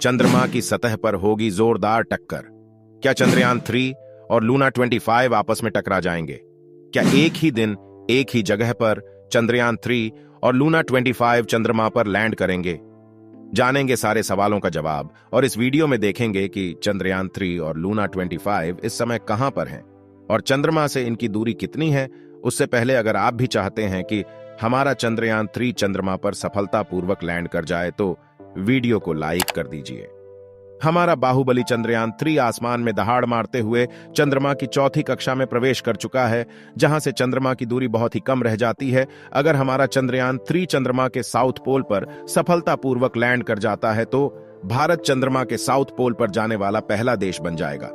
चंद्रमा की सतह पर होगी जोरदार टक्कर। क्या चंद्रयान 3 और लूना 25 आपस में टकरा जाएंगे? क्या एक ही दिन एक ही जगह पर चंद्रयान 3 और लूना 25 चंद्रमा पर लैंड करेंगे? जानेंगे सारे सवालों का जवाब और इस वीडियो में देखेंगे कि चंद्रयान 3 और लूना 25 इस समय कहां पर हैं और चंद्रमा से इनकी दूरी कितनी है। उससे पहले अगर आप भी चाहते हैं कि हमारा चंद्रयान 3 चंद्रमा पर सफलतापूर्वक लैंड कर जाए तो वीडियो को लाइक कर दीजिए। हमारा बाहुबली चंद्रयान 3 आसमान में दहाड़ मारते हुए चंद्रमा की चौथी कक्षा में प्रवेश कर चुका है, जहां से चंद्रमा की दूरी बहुत ही कम रह जाती है। अगर हमारा चंद्रयान 3 चंद्रमा के साउथ पोल पर सफलतापूर्वक लैंड कर जाता है तो भारत चंद्रमा के साउथ पोल पर जाने वाला पहला देश बन जाएगा।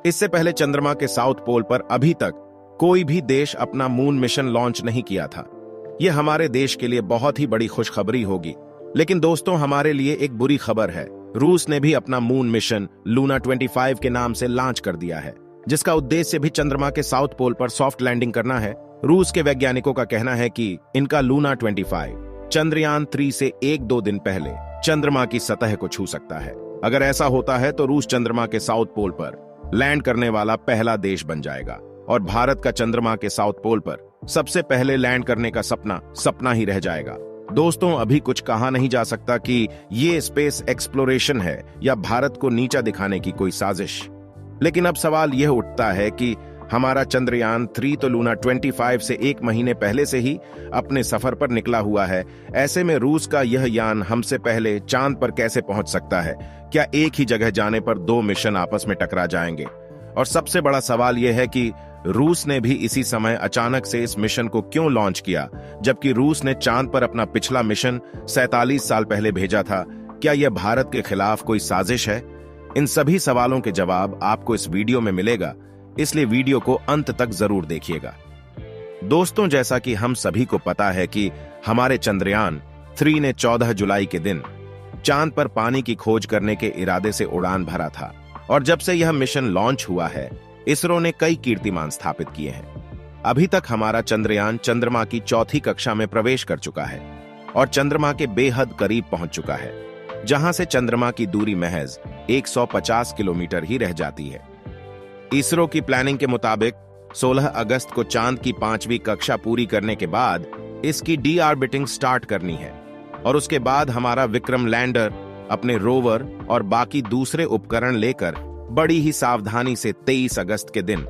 इससे पहले चंद्रमा के साउथ पोल पर अभी तक कोई भी देश अपना मून मिशन लॉन्च नहीं किया था। यह हमारे देश के लिए बहुत ही बड़ी खुशखबरी होगी। लेकिन दोस्तों, हमारे लिए एक बुरी खबर है। रूस ने भी अपना मून मिशन लूना 25 के नाम से लॉन्च कर दिया है, जिसका उद्देश्य भी चंद्रमा के साउथ पोल पर सॉफ्ट लैंडिंग करना है। रूस के वैज्ञानिकों का कहना है कि इनका लूना 25 चंद्रयान 3 से 1-2 दिन पहले चंद्रमा की सतह को छू सकता है। अगर ऐसा होता है तो रूस चंद्रमा के साउथ पोल पर लैंड करने वाला पहला देश बन जाएगा और भारत का चंद्रमा के साउथ पोल पर सबसे पहले लैंड करने का सपना ही रह जाएगा। दोस्तों, अभी कुछ कहा नहीं जा सकता कि ये स्पेस एक्सप्लोरेशन है या भारत को नीचा दिखाने की कोई साजिश। लेकिन अब सवाल यह उठता है कि हमारा चंद्रयान 3 तो लूना 25 से 1 महीने पहले से ही अपने सफर पर निकला हुआ है। ऐसे में रूस का यह यान हमसे पहले चांद पर कैसे पहुंच सकता है? क्या एक ही जगह जाने पर 2 मिशन आपस में टकरा जाएंगे? और सबसे बड़ा सवाल यह है कि रूस ने भी इसी समय अचानक से इस मिशन को क्यों लॉन्च किया, जबकि रूस ने चांद पर अपना पिछला मिशन 47 साल पहले भेजा था। क्या यह भारत के खिलाफ कोई साजिश है? इन सभी सवालों के जवाब आपको इस वीडियो में मिलेगा, इसलिए वीडियो को अंत तक जरूर देखिएगा। दोस्तों, जैसा कि हम सभी को पता है कि हमारे चंद्रयान 3 ने 14 जुलाई के दिन चांद पर पानी की खोज करने के इरादे से उड़ान भरा था और जब से यह मिशन लॉन्च हुआ है, इसरो ने कई कीर्तिमान स्थापित किए हैं। अभी तक हमारा चंद्रयान चंद्रमा की चौथी कक्षा में प्रवेश कर चुका है और चंद्रमा के बेहद करीब पहुंच चुका है, जहां से चंद्रमा की दूरी महज 150 किलोमीटर ही रह जाती है। इसरो की प्लानिंग के मुताबिक 16 अगस्त को चांद की 5वीं कक्षा पूरी करने के बाद इसकी डी-ऑर्बिटिंग स्टार्ट करनी है और उसके बाद हमारा विक्रम लैंडर अपने रोवर और बाकी दूसरे उपकरण लेकर बड़ी ही सावधानी से 23 अगस्त के दिन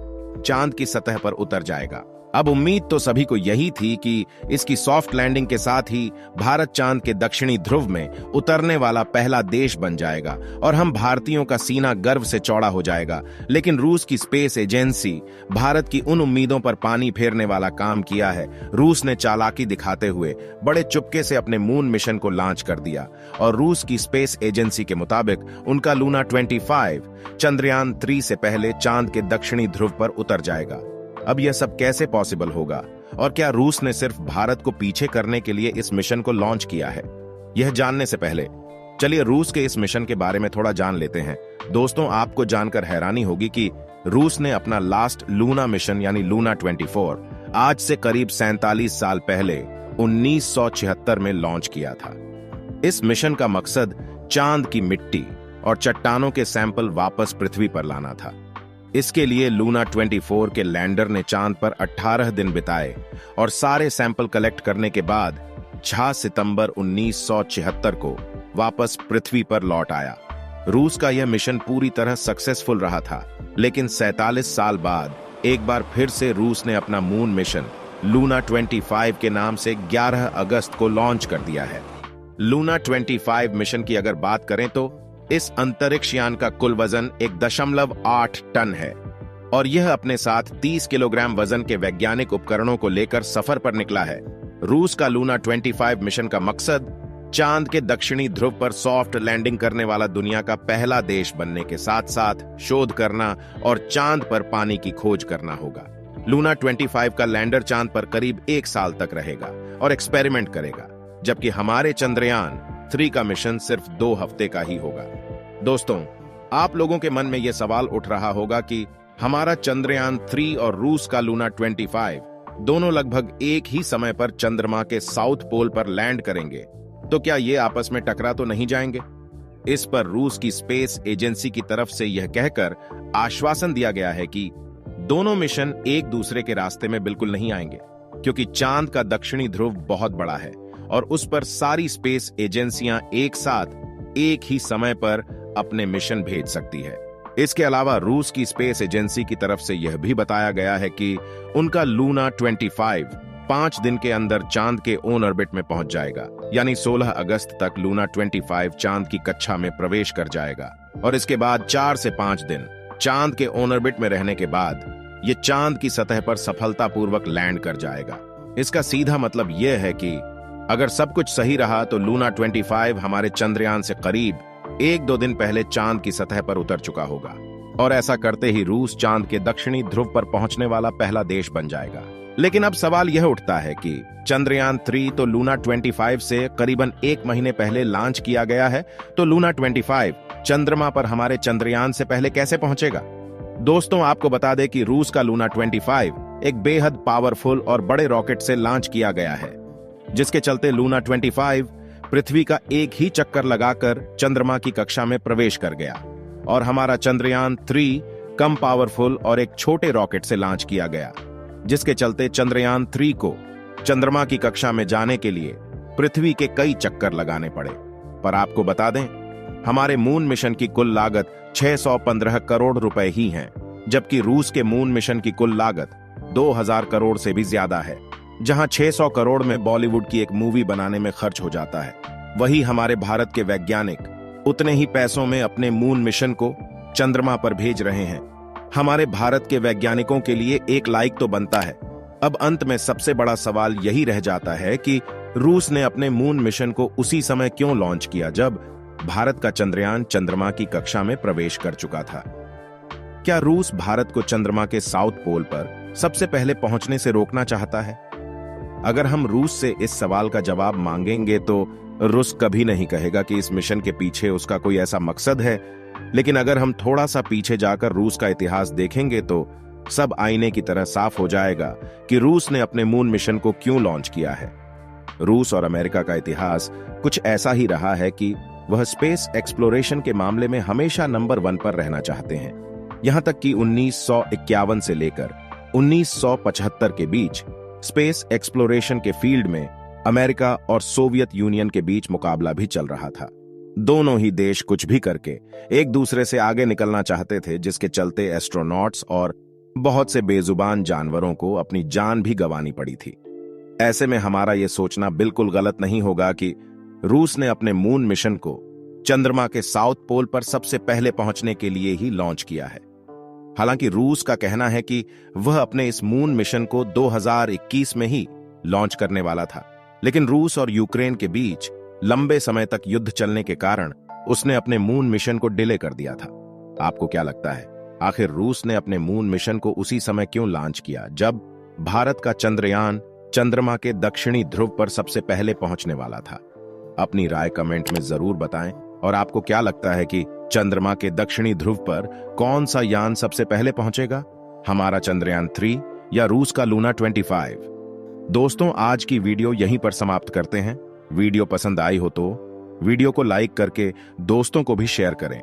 चांद की सतह पर उतर जाएगा। अब उम्मीद तो सभी को यही थी कि इसकी सॉफ्ट लैंडिंग के साथ ही भारत चांद के दक्षिणी ध्रुव में उतरने वाला पहला देश बन जाएगा और हम भारतीयों का सीना गर्व से चौड़ा हो जाएगा। लेकिन रूस की स्पेस एजेंसी भारत की उन उम्मीदों पर पानी फेरने वाला काम किया है। रूस ने चालाकी दिखाते हुए बड़े चुपके से अपने मून मिशन को लॉन्च कर दिया और रूस की स्पेस एजेंसी के मुताबिक उनका लूना 25 चंद्रयान 3 से पहले चांद के दक्षिणी ध्रुव पर उतर जाएगा। अब यह सब कैसे पॉसिबल होगा और क्या रूस ने सिर्फ भारत को पीछे करने के लिए इस मिशन को लॉन्च किया है? यह जानने से पहले चलिए रूस के इस मिशन के बारे में थोड़ा जान लेते हैं। दोस्तों, आपको जानकर हैरानी होगी कि रूस ने अपना लास्ट लूना मिशन यानी लूना 24 आज से करीब 47 साल पहले 1976 में लॉन्च किया था। इस मिशन का मकसद चांद की मिट्टी और चट्टानों के सैंपल वापस पृथ्वी पर लाना था। इसके लिए लूना 24 के लैंडर ने चांद पर 18 दिन बिताए और सारे सैंपल कलेक्ट करने के बाद 6 सितंबर 1976 को वापस पृथ्वी पर लौट आया। रूस का यह मिशन पूरी तरह सक्सेसफुल रहा था, लेकिन 47 साल बाद एक बार फिर से रूस ने अपना मून मिशन लूना 25 के नाम से 11 अगस्त को लॉन्च कर दिया है। लूना 25 मिशन की अगर बात करें तो इस अंतरिक्ष यान का कुल वजन 1.8 टन है और यह अपने साथ 30 किलोग्राम वजन के वैज्ञानिक उपकरणों को लेकर सफर पर निकला है। रूस का लूना 25 मिशन का मकसद चांद के दक्षिणी ध्रुव पर सॉफ्ट लैंडिंग करने वाला दुनिया का पहला देश बनने के साथ साथ शोध करना और चांद पर पानी की खोज करना होगा। लूना 25 का लैंडर चांद पर करीब 1 साल तक रहेगा और एक्सपेरिमेंट करेगा, जबकि हमारे चंद्रयान 3 का मिशन सिर्फ 2 हफ्ते का ही होगा। दोस्तों, आप लोगों के मन में यह सवाल उठ रहा होगा कि हमारा चंद्रयान 3 और रूस का लूना 25 दोनों लगभग एक ही समय पर चंद्रमा के साउथ पोल पर लैंड करेंगे, तो क्या ये आपस में टकरा तो नहीं जाएंगे? इस पर रूस की स्पेस एजेंसी की तरफ से यह कहकर आश्वासन दिया गया है कि दोनों मिशन एक दूसरे के रास्ते में बिल्कुल नहीं आएंगे, क्योंकि चांद का दक्षिणी ध्रुव बहुत बड़ा है और उस पर सारी स्पेस एजेंसियां एक साथ एक ही समय पर अपने मिशन भेज सकती है। इसके अलावा रूस की स्पेस एजेंसी की तरफ से यह भी बताया गया है कि उनका लूना 25 5 दिन के अंदर चांद के ऑन ऑर्बिट में पहुंच जाएगा, यानी 16 अगस्त तक लूना 25 चांद की कक्षा में प्रवेश कर जाएगा और इसके बाद 4 से 5 दिन चांद के ऑन ऑर्बिट में रहने के बाद यह चांद की सतह पर सफलतापूर्वक लैंड कर जाएगा। इसका सीधा मतलब यह है कि अगर सब कुछ सही रहा तो लूना 25 हमारे चंद्रयान से करीब 1-2 दिन पहले चांद की सतह पर उतर चुका होगा और ऐसा करते ही रूस चांद के दक्षिणी ध्रुव पर पहुंचने वाला पहला देश बन जाएगा। लेकिन अब सवाल यह उठता है कि चंद्रयान 3 तो लूना 25 से करीबन 1 महीने पहले लॉन्च किया गया है, तो लूना 25 चंद्रमा पर हमारे चंद्रयान से पहले कैसे पहुंचेगा? दोस्तों, आपको बता दें कि रूस का लूना 25 एक बेहद पावरफुल और बड़े रॉकेट से लॉन्च किया गया है, जिसके चलते लूना 25 पृथ्वी का एक ही चक्कर लगाकर चंद्रमा की कक्षा में प्रवेश कर गया और हमारा चंद्रयान 3 कम पावरफुल और एक छोटे रॉकेट से लॉन्च किया गया, जिसके चलते चंद्रयान 3 को चंद्रमा की कक्षा में जाने के लिए पृथ्वी के कई चक्कर लगाने पड़े। पर आपको बता दें, हमारे मून मिशन की कुल लागत 615 करोड़ रुपए ही है, जबकि रूस के मून मिशन की कुल लागत 2000 करोड़ से भी ज्यादा है। जहां 600 करोड़ में बॉलीवुड की एक मूवी बनाने में खर्च हो जाता है, वही हमारे भारत के वैज्ञानिक उतने ही पैसों में अपने मून मिशन को चंद्रमा पर भेज रहे हैं। हमारे भारत के वैज्ञानिकों के लिए एक लाइक तो बनता है। अब अंत में सबसे बड़ा सवाल यही रह जाता है कि रूस ने अपने मून मिशन को उसी समय क्यों लॉन्च किया जब भारत का चंद्रयान चंद्रमा की कक्षा में प्रवेश कर चुका था। क्या रूस भारत को चंद्रमा के साउथ पोल पर सबसे पहले पहुंचने से रोकना चाहता है? अगर हम रूस से इस सवाल का जवाब मांगेंगे तो रूस कभी नहीं कहेगा कि इस मिशन के पीछे उसका कोई ऐसा मकसद है। लेकिन अगर हम थोड़ा सा पीछे जाकर रूस का इतिहास देखेंगे तो सब आईने की तरह साफ हो जाएगा कि रूस ने अपने मून मिशन को क्यों लॉन्च किया है। रूस और अमेरिका का इतिहास कुछ ऐसा ही रहा है कि वह स्पेस एक्सप्लोरेशन के मामले में हमेशा नंबर 1 पर रहना चाहते हैं। यहां तक कि 1951 से लेकर 1975 के बीच स्पेस एक्सप्लोरेशन के फील्ड में अमेरिका और सोवियत यूनियन के बीच मुकाबला भी चल रहा था। दोनों ही देश कुछ भी करके एक दूसरे से आगे निकलना चाहते थे, जिसके चलते एस्ट्रोनॉट्स और बहुत से बेजुबान जानवरों को अपनी जान भी गंवानी पड़ी थी। ऐसे में हमारा यह सोचना बिल्कुल गलत नहीं होगा कि रूस ने अपने मून मिशन को चंद्रमा के साउथ पोल पर सबसे पहले पहुंचने के लिए ही लॉन्च किया है। हालांकि रूस का कहना है कि वह अपने इस मून मिशन को 2021 में ही लॉन्च करने वाला था, लेकिन रूस और यूक्रेन के बीच लंबे समय तक युद्ध चलने के कारण उसने अपने मून मिशन को डिले कर दिया था। आपको क्या लगता है, आखिर रूस ने अपने मून मिशन को उसी समय क्यों लॉन्च किया जब भारत का चंद्रयान चंद्रमा के दक्षिणी ध्रुव पर सबसे पहले पहुंचने वाला था? अपनी राय कमेंट में जरूर बताएं। और आपको क्या लगता है कि चंद्रमा के दक्षिणी ध्रुव पर कौन सा यान सबसे पहले पहुंचेगा, हमारा चंद्रयान 3 या रूस का लूना 25? दोस्तों, आज की वीडियो यहीं पर समाप्त करते हैं। वीडियो पसंद आई हो तो वीडियो को लाइक करके दोस्तों को भी शेयर करें।